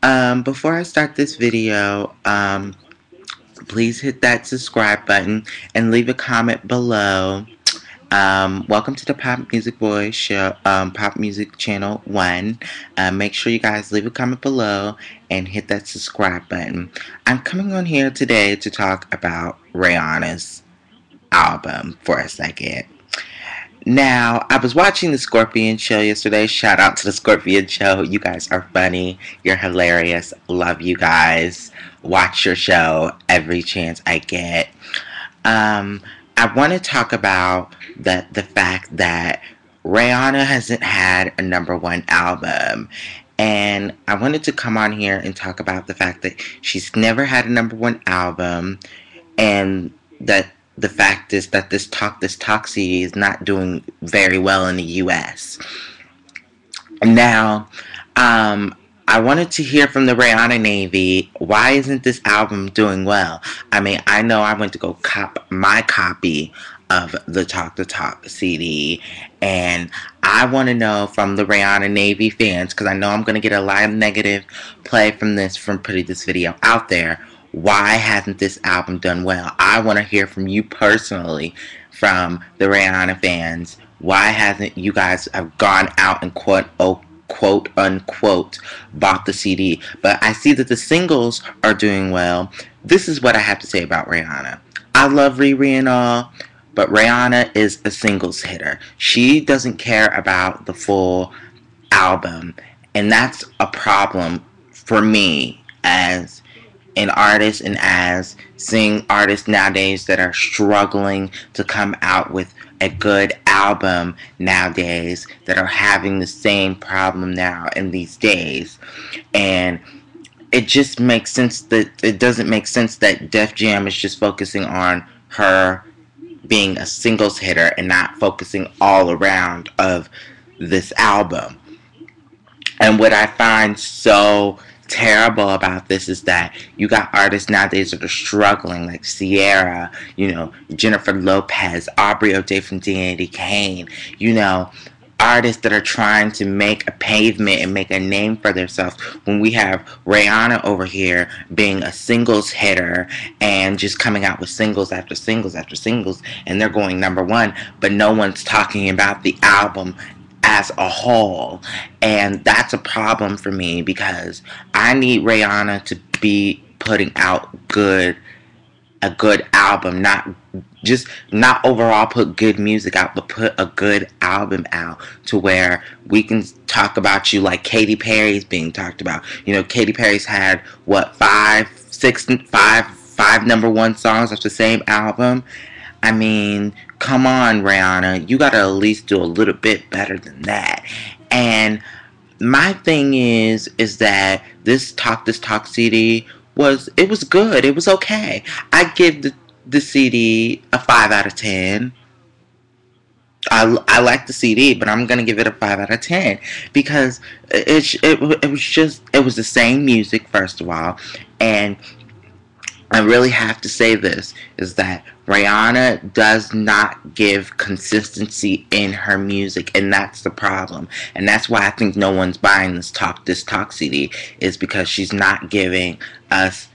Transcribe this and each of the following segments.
Before I start this video, please hit that subscribe button and leave a comment below. Welcome to the Pop Music Boys show, Pop Music Channel 1. Make sure you guys leave a comment below and hit that subscribe button. I'm coming on here today to talk about Rihanna's album for a second. Now, I was watching the Scorpion show yesterday. Shout out to the Scorpion show. You guys are funny. You're hilarious. Love you guys. Watch your show every chance I get. I want to talk about the fact that Rihanna hasn't had a #1 album. And I wanted to come on here and talk about the fact that she's never had a #1 album, and that the fact is that this Talk CD is not doing very well in the US. Now, I wanted to hear from the Rihanna Navy, why isn't this album doing well? I mean, I know I went to go cop my copy of the Talk CD, and I want to know from the Rihanna Navy fans, because I know I'm going to get a lot of negative play from putting this video out there. Why hasn't this album done well? I want to hear from you personally, from the Rihanna fans. Why hasn't you guys have gone out and quote unquote bought the CD? But I see that the singles are doing well. This is what I have to say about Rihanna. I love Riri and all, but Rihanna is a singles hitter. She doesn't care about the full album, and that's a problem for me as an artist and as seeing artists nowadays that are struggling to come out with a good album nowadays, that are having the same problem now in these days. And it just makes sense that it doesn't make sense that Def Jam is just focusing on her being a singles hitter and not focusing all around of this album. And what I find so terrible about this is that you got artists nowadays that are struggling, like Sierra, Jennifer Lopez, Aubrey O'Day from Danity Kane, artists that are trying to make a pavement and make a name for themselves, when we have Rihanna over here being a singles hitter and just coming out with singles after singles after singles, and they're going #1, but no one's talking about the album as a whole. And that's a problem for me, because I need Rihanna to be putting out a good album, not overall put good music out, but put a good album out to where we can talk about you like Katy Perry's being talked about. Katy Perry's had five #1 songs off the same album. I mean, come on, Rihanna. You gotta at least do a little bit better than that. And my thing is that this Talk CD was good. It was okay. I give the CD a 5 out of 10. I like the CD, but I'm gonna give it a 5 out of 10 because it was the same music, first of all. And I really have to say this, is that Rihanna does not give consistency in her music, and that's the problem. And that's why I think no one's buying this Talk CD, is because she's not giving us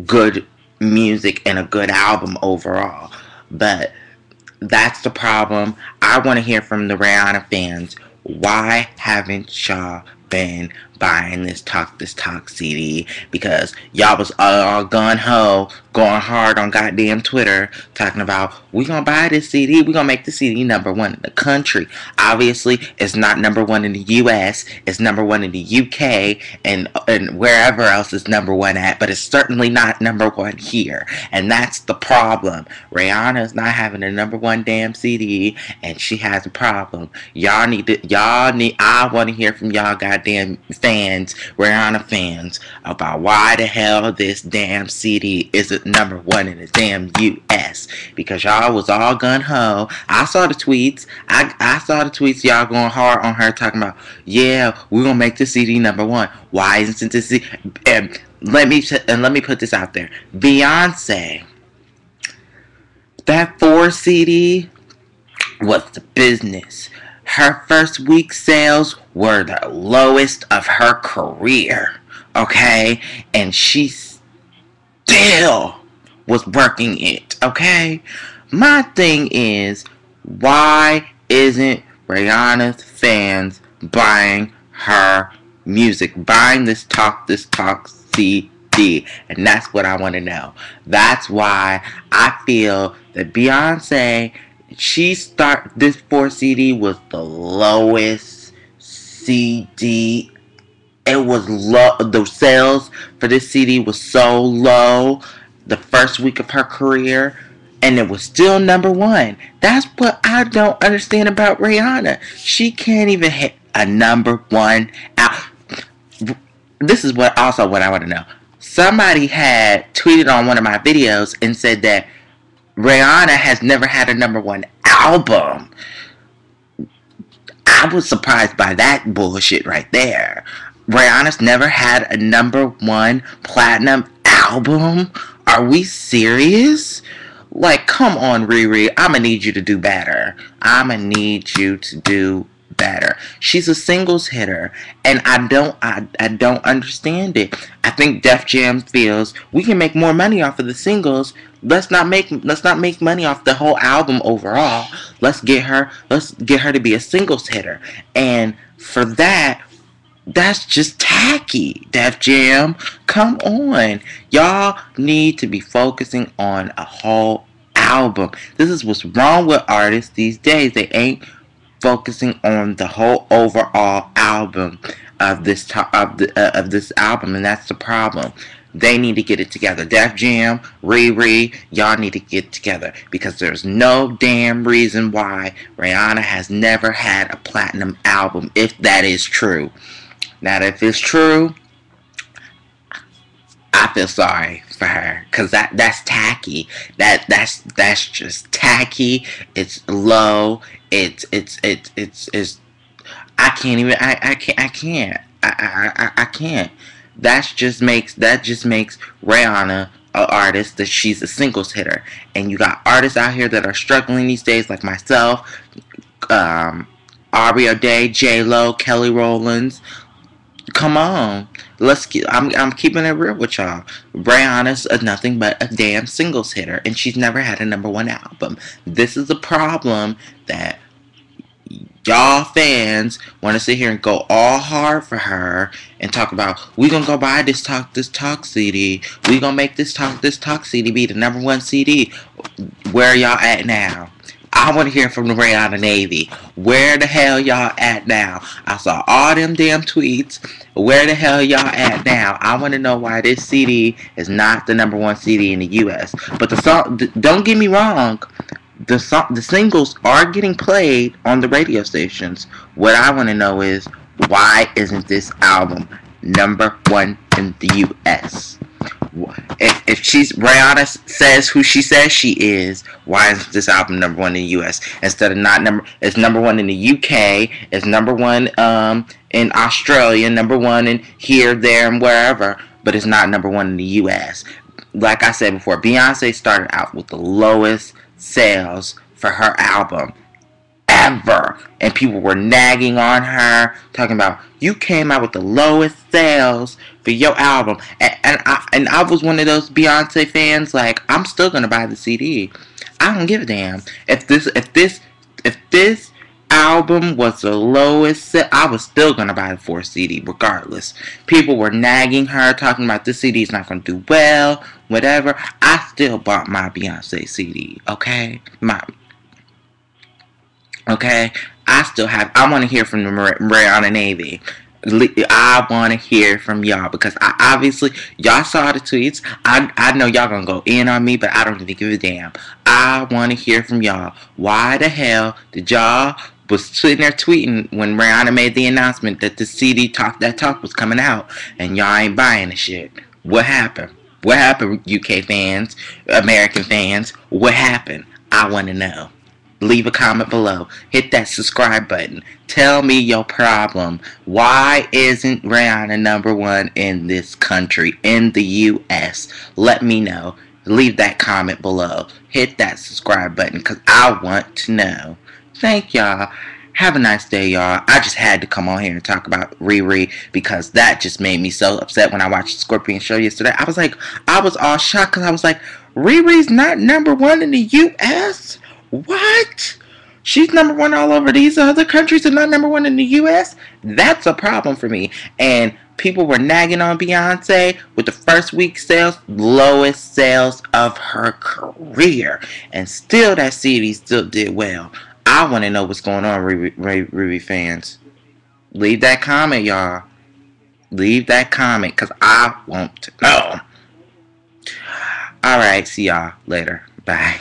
good music and a good album overall. But that's the problem. I want to hear from the Rihanna fans. Why haven't y'all been buying this Talk CD? Because y'all was all gung-ho, going hard on goddamn Twitter, talking about, we gonna buy this CD, we gonna make the CD #1 in the country. Obviously, it's not #1 in the US, it's #1 in the UK, and wherever else it's #1 at, but it's certainly not #1 here. And that's the problem. Rihanna's not having a #1 damn CD, and she has a problem. I want to hear from y'all goddamn fans, Rihanna fans, about why the hell this damn CD isn't #1 in the damn US. Because y'all was all gung-ho. I saw the tweets. I saw the tweets, y'all going hard on her, talking about, yeah, we're gonna make the CD #1. Why isn't this CD? And let me put this out there. Beyonce, that 4 CD was the business. Her first week sales were the lowest of her career. okay? And she still was working it, okay? My thing is, why isn't Rihanna's fans buying her music, buying this talk CD? And that's what I want to know. That's why I feel that Beyonce, this 4 CD was the lowest CD. It was low. The sales for this CD was so low the first week of her career, and it was still number one. That's what I don't understand about Rihanna. She can't even hit a number one out. This is what I want to know. Somebody had tweeted on one of my videos and said that Rihanna has never had a number one album. I was surprised by that bullshit right there. Rihanna's never had a number one platinum album? Are we serious? Like, come on, Riri. I'ma need you to do better. I'ma need you to do better. She's a singles hitter, and I don't understand it. I think Def Jam feels we can make more money off of the singles. Let's not make money off the whole album overall. Let's get her to be a singles hitter. And for that, that's just tacky, Def Jam. Come on. Y'all need to be focusing on a whole album. This is what's wrong with artists these days. They ain't focusing on the whole overall album of this album, and that's the problem. They need to get it together. Def Jam, Riri, y'all need to get together, because there's no damn reason why Rihanna has never had a platinum album, if that is true. Now, if it's true, I feel sorry for her, because that's tacky. That's just tacky. It's low. It's I can't even I can't. That just makes Rihanna an artist that she's a singles hitter. And you got artists out here that are struggling these days, like myself, Ari Day, J-Lo, Kelly Rowlands. Come on, I'm keeping it real with y'all. Rihanna's nothing but a damn singles hitter, and she's never had a number one album. This is a problem that y'all fans want to sit here and go all hard for her and talk about, we gonna go buy this talk CD. We gonna make this talk CD be the number one CD. Where y'all at now? I want to hear from the Rihanna Navy. Where the hell y'all at now? I saw all them damn tweets. Where the hell y'all at now? I want to know why this CD is not the number one CD in the U.S. But the song, don't get me wrong, the singles are getting played on the radio stations. What I want to know is, why isn't this album number one in the U.S.? If Rihanna says who she says she is, why is this album number one in the U.S. instead of it's number one in the U.K., it's number one in Australia, number one in here, there, and wherever, but it's not number one in the U.S. Like I said before, Beyonce started out with the lowest sales for her album ever, and people were nagging on her, talking about, you came out with the lowest sales for your album, and I was one of those Beyonce fans. Like, I'm still gonna buy the CD. I don't give a damn if this album was the lowest I was still gonna buy the 4 CD regardless. People were nagging her, talking about this CD is not gonna do well, whatever. I still bought my Beyonce CD. Okay, I want to hear from the Rihanna Navy. I want to hear from y'all, because obviously y'all saw the tweets. I know y'all gonna go in on me, but I don't even give a damn. I want to hear from y'all. Why the hell did y'all was sitting there tweeting when Rihanna made the announcement that the CD talk was coming out, and y'all ain't buying the shit? What happened? What happened, UK fans, American fans? What happened? I want to know. Leave a comment below. Hit that subscribe button. Tell me your problem. Why isn't Rihanna number one in this country, in the U.S.? Let me know. Leave that comment below. Hit that subscribe button, because I want to know. Thank y'all. Have a nice day, y'all. I just had to come on here and talk about Riri because that just made me so upset when I watched the Scorpion show yesterday. I was all shocked because I was like, Riri's not number one in the U.S.? What? She's number one all over these other countries and not number one in the U.S.? That's a problem for me. And people were nagging on Beyonce with the first week sales, lowest sales of her career. And still that CD still did well. I want to know what's going on, Riri fans. Leave that comment, y'all. Leave that comment, because I want to know. Alright, see y'all later. Bye.